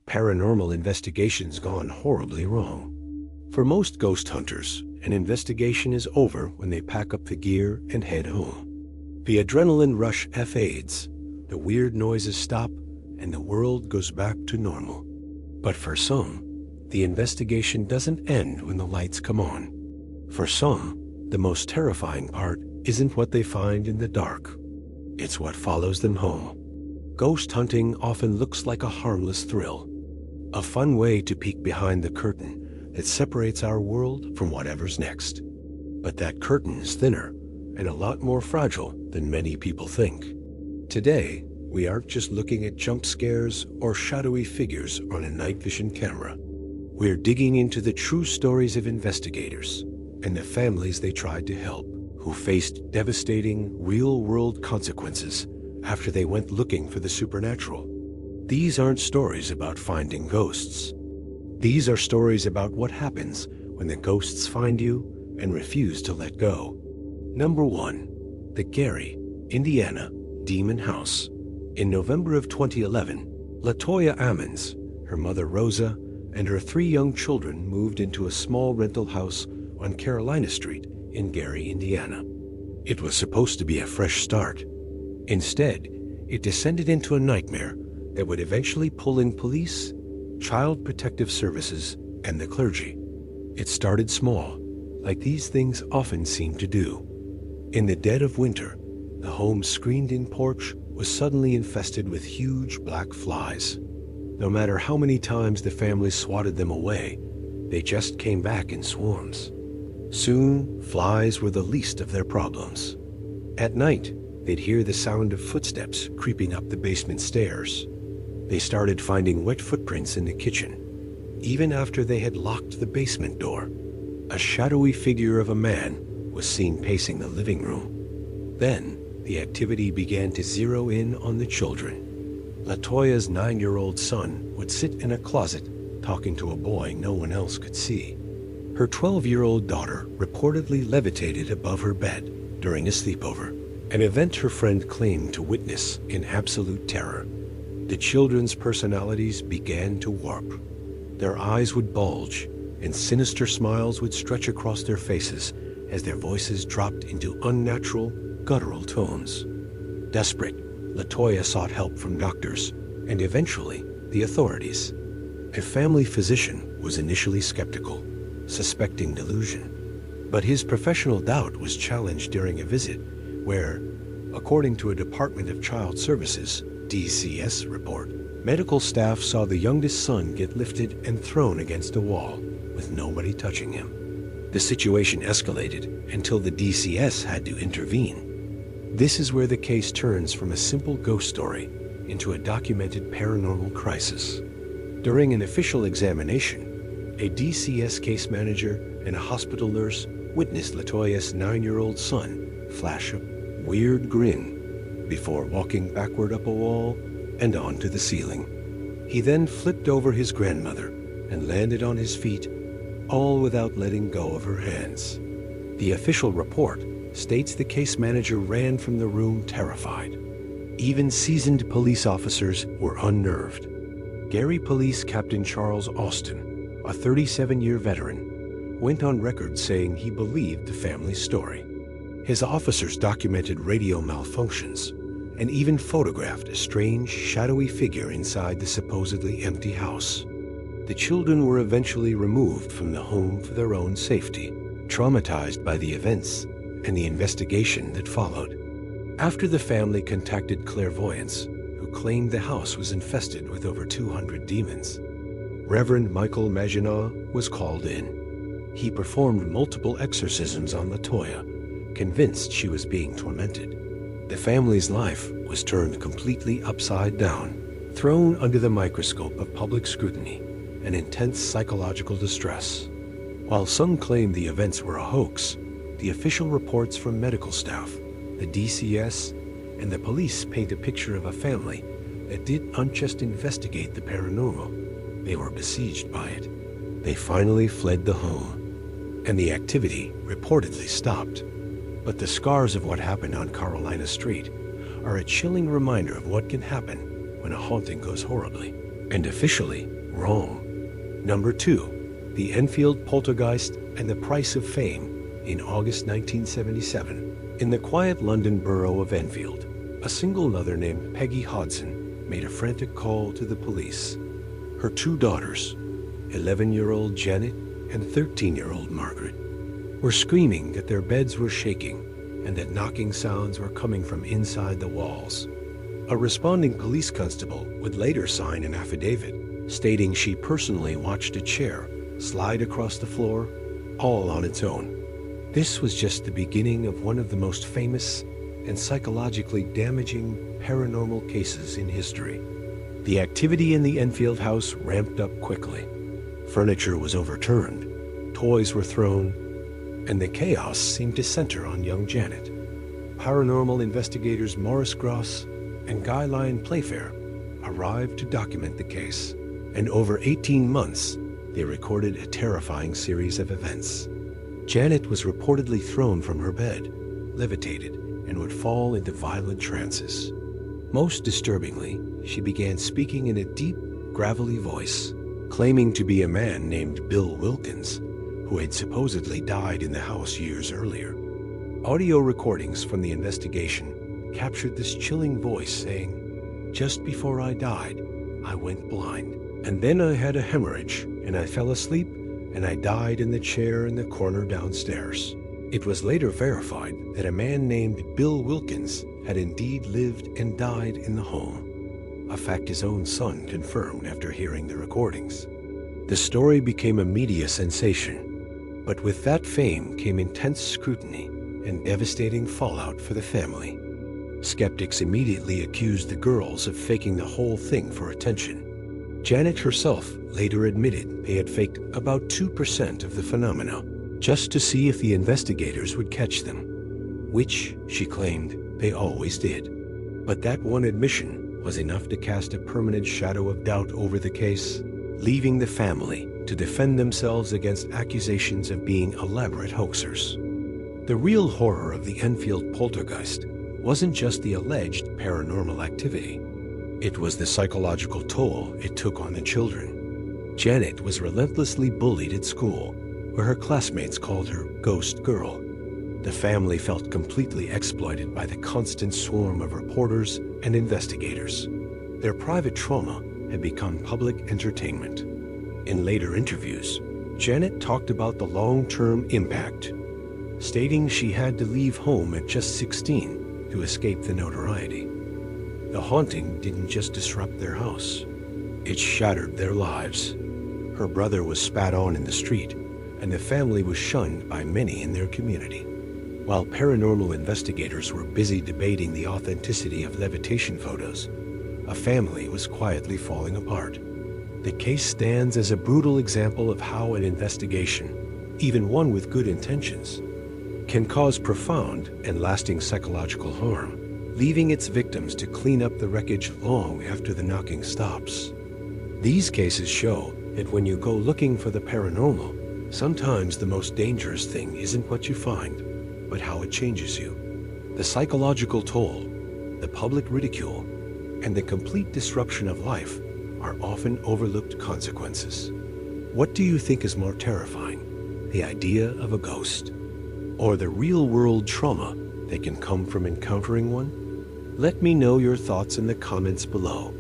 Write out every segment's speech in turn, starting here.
paranormal investigations gone horribly wrong. For most ghost hunters, an investigation is over when they pack up the gear and head home. The adrenaline rush fades, the weird noises stop, and the world goes back to normal. But for some, the investigation doesn't end when the lights come on. For some, the most terrifying part isn't what they find in the dark. It's what follows them home. Ghost hunting often looks like a harmless thrill, a fun way to peek behind the curtain that separates our world from whatever's next. But that curtain is thinner and a lot more fragile than many people think. Today, we aren't just looking at jump scares or shadowy figures on a night vision camera. We're digging into the true stories of investigators and the families they tried to help, who faced devastating, real-world consequences after they went looking for the supernatural. These aren't stories about finding ghosts. These are stories about what happens when the ghosts find you and refuse to let go. Number 1. The Gary, Indiana Demon House. In November of 2011, LaToya Ammons, her mother Rosa, and her 3 young children moved into a small rental house on Carolina Street in Gary, Indiana. It was supposed to be a fresh start. Instead, it descended into a nightmare that would eventually pull in police, child protective services, and the clergy. It started small, like these things often seem to do. In the dead of winter, the home's screened-in porch was suddenly infested with huge black flies. No matter how many times the family swatted them away, they just came back in swarms. Soon, flies were the least of their problems. At night, they'd hear the sound of footsteps creeping up the basement stairs. They started finding wet footprints in the kitchen. Even after they had locked the basement door, a shadowy figure of a man was seen pacing the living room. Then, the activity began to zero in on the children. LaToya's 9-year-old son would sit in a closet talking to a boy no one else could see. Her 12-year-old daughter reportedly levitated above her bed during a sleepover, an event her friend claimed to witness in absolute terror. The children's personalities began to warp. Their eyes would bulge, and sinister smiles would stretch across their faces as their voices dropped into unnatural, guttural tones. Desperate, LaToya sought help from doctors, and eventually, the authorities. A family physician was initially skeptical, suspecting delusion. But his professional doubt was challenged during a visit where, according to a Department of Child Services (DCS) report, medical staff saw the youngest son get lifted and thrown against a wall with nobody touching him. The situation escalated until the DCS had to intervene. This is where the case turns from a simple ghost story into a documented paranormal crisis. During an official examination, a DCS case manager and a hospital nurse witnessed LaToya's 9-year-old son flash a weird grin before walking backward up a wall and onto the ceiling. He then flipped over his grandmother and landed on his feet, all without letting go of her hands. The official report states the case manager ran from the room terrified. Even seasoned police officers were unnerved. Gary Police Captain Charles Austin, a 37-year veteran, went on record saying he believed the family's story. His officers documented radio malfunctions and even photographed a strange, shadowy figure inside the supposedly empty house. The children were eventually removed from the home for their own safety, traumatized by the events and the investigation that followed. After the family contacted clairvoyants, who claimed the house was infested with over 200 demons, Reverend Michael Maginot was called in. He performed multiple exorcisms on LaToya, convinced she was being tormented. The family's life was turned completely upside down, thrown under the microscope of public scrutiny and intense psychological distress. While some claim the events were a hoax, the official reports from medical staff, the DCS, and the police paint a picture of a family that didn't just investigate the paranormal, they were besieged by it. They finally fled the home, and the activity reportedly stopped. But the scars of what happened on Carolina Street are a chilling reminder of what can happen when a haunting goes horribly. And officially, Wrong. Number 2. The Enfield Poltergeist and the Price of Fame. In August 1977, in the quiet London borough of Enfield, a single mother named Peggy Hodson made a frantic call to the police. Her 2 daughters, 11-year-old Janet and 13-year-old Margaret, were screaming that their beds were shaking and that knocking sounds were coming from inside the walls. A responding police constable would later sign an affidavit stating she personally watched a chair slide across the floor all on its own. This was just the beginning of one of the most famous and psychologically damaging paranormal cases in history. The activity in the Enfield house ramped up quickly. Furniture was overturned, toys were thrown, and the chaos seemed to center on young Janet. Paranormal investigators Morris Gross and Guy Lyon Playfair arrived to document the case, and over 18 months, they recorded a terrifying series of events. Janet was reportedly thrown from her bed, levitated, and would fall into violent trances. Most disturbingly, she began speaking in a deep, gravelly voice, claiming to be a man named Bill Wilkins, who had supposedly died in the house years earlier. Audio recordings from the investigation captured this chilling voice saying, "Just before I died, I went blind, and then I had a hemorrhage, and I fell asleep, and I died in the chair in the corner downstairs." It was later verified that a man named Bill Wilkins had indeed lived and died in the home, a fact his own son confirmed after hearing the recordings. The story became a media sensation, but with that fame came intense scrutiny and devastating fallout for the family. Skeptics immediately accused the girls of faking the whole thing for attention. Janet herself later admitted they had faked about 2% of the phenomena, just to see if the investigators would catch them, which, she claimed, they always did. But that one admission was enough to cast a permanent shadow of doubt over the case, leaving the family to defend themselves against accusations of being elaborate hoaxers. The real horror of the Enfield poltergeist wasn't just the alleged paranormal activity. It was the psychological toll it took on the children. Janet was relentlessly bullied at school, where her classmates called her Ghost Girl. The family felt completely exploited by the constant swarm of reporters and investigators. Their private trauma had become public entertainment. In later interviews, Janet talked about the long-term impact, stating she had to leave home at just 16 to escape the notoriety. The haunting didn't just disrupt their house, it shattered their lives. Her brother was spat on in the street, and the family was shunned by many in their community. While paranormal investigators were busy debating the authenticity of levitation photos, a family was quietly falling apart. The case stands as a brutal example of how an investigation, even one with good intentions, can cause profound and lasting psychological harm, leaving its victims to clean up the wreckage long after the knocking stops. These cases show that when you go looking for the paranormal, sometimes the most dangerous thing isn't what you find, but how it changes you. The psychological toll, the public ridicule, and the complete disruption of life are often overlooked consequences. What do you think is more terrifying, the idea of a ghost, or the real-world trauma that can come from encountering one? Let me know your thoughts in the comments below.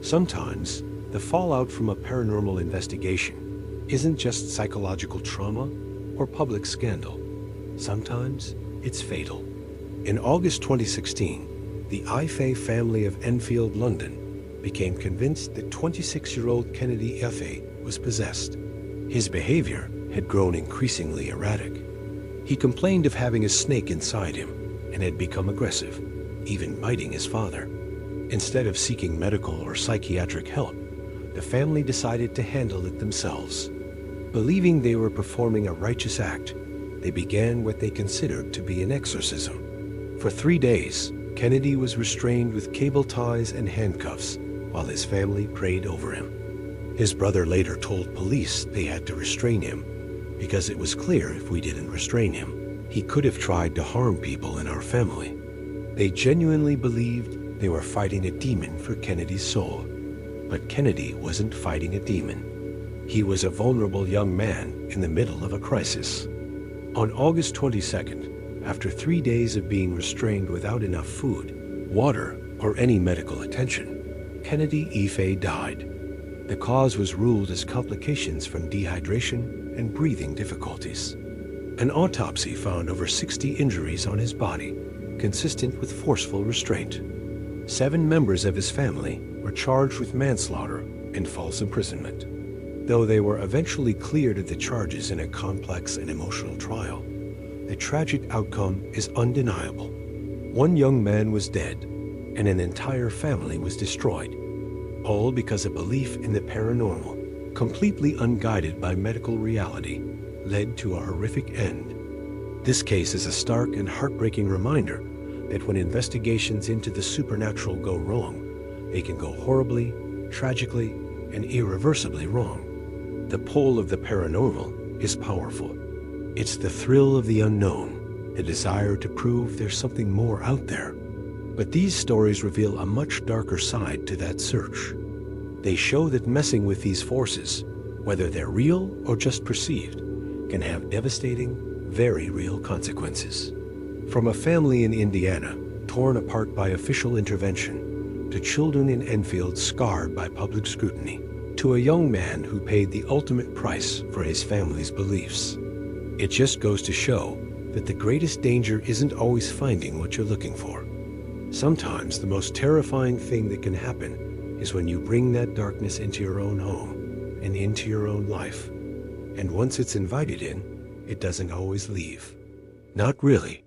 Sometimes, the fallout from a paranormal investigation isn't just psychological trauma or public scandal. Sometimes, it's fatal. In August 2016, the Ife family of Enfield, London, became convinced that 26-year-old Kennedy Ife was possessed. His behavior had grown increasingly erratic. He complained of having a snake inside him and had become aggressive, even biting his father. Instead of seeking medical or psychiatric help, the family decided to handle it themselves. Believing they were performing a righteous act, they began what they considered to be an exorcism. For 3 days, Kennedy was restrained with cable ties and handcuffs while his family prayed over him. His brother later told police they had to restrain him because it was clear if we didn't restrain him, he could have tried to harm people in our family. They genuinely believed they were fighting a demon for Kennedy's soul. But Kennedy wasn't fighting a demon. He was a vulnerable young man in the middle of a crisis. On August 22nd, after 3 days of being restrained without enough food, water, or any medical attention, Kennedy Ife died. The cause was ruled as complications from dehydration and breathing difficulties. An autopsy found over 60 injuries on his body, consistent with forceful restraint. 7 members of his family were charged with manslaughter and false imprisonment. Though they were eventually cleared of the charges in a complex and emotional trial, the tragic outcome is undeniable. 1 young man was dead, and an entire family was destroyed, all because a belief in the paranormal, completely unguided by medical reality, led to a horrific end. This case is a stark and heartbreaking reminder that when investigations into the supernatural go wrong, they can go horribly, tragically, and irreversibly wrong. The pull of the paranormal is powerful. It's the thrill of the unknown, the desire to prove there's something more out there. But these stories reveal a much darker side to that search. They show that messing with these forces, whether they're real or just perceived, can have devastating, very real consequences. From a family in Indiana, torn apart by official intervention, to children in Enfield scarred by public scrutiny, to a young man who paid the ultimate price for his family's beliefs. It just goes to show that the greatest danger isn't always finding what you're looking for. Sometimes the most terrifying thing that can happen is when you bring that darkness into your own home and into your own life. And once it's invited in, it doesn't always leave. Not really.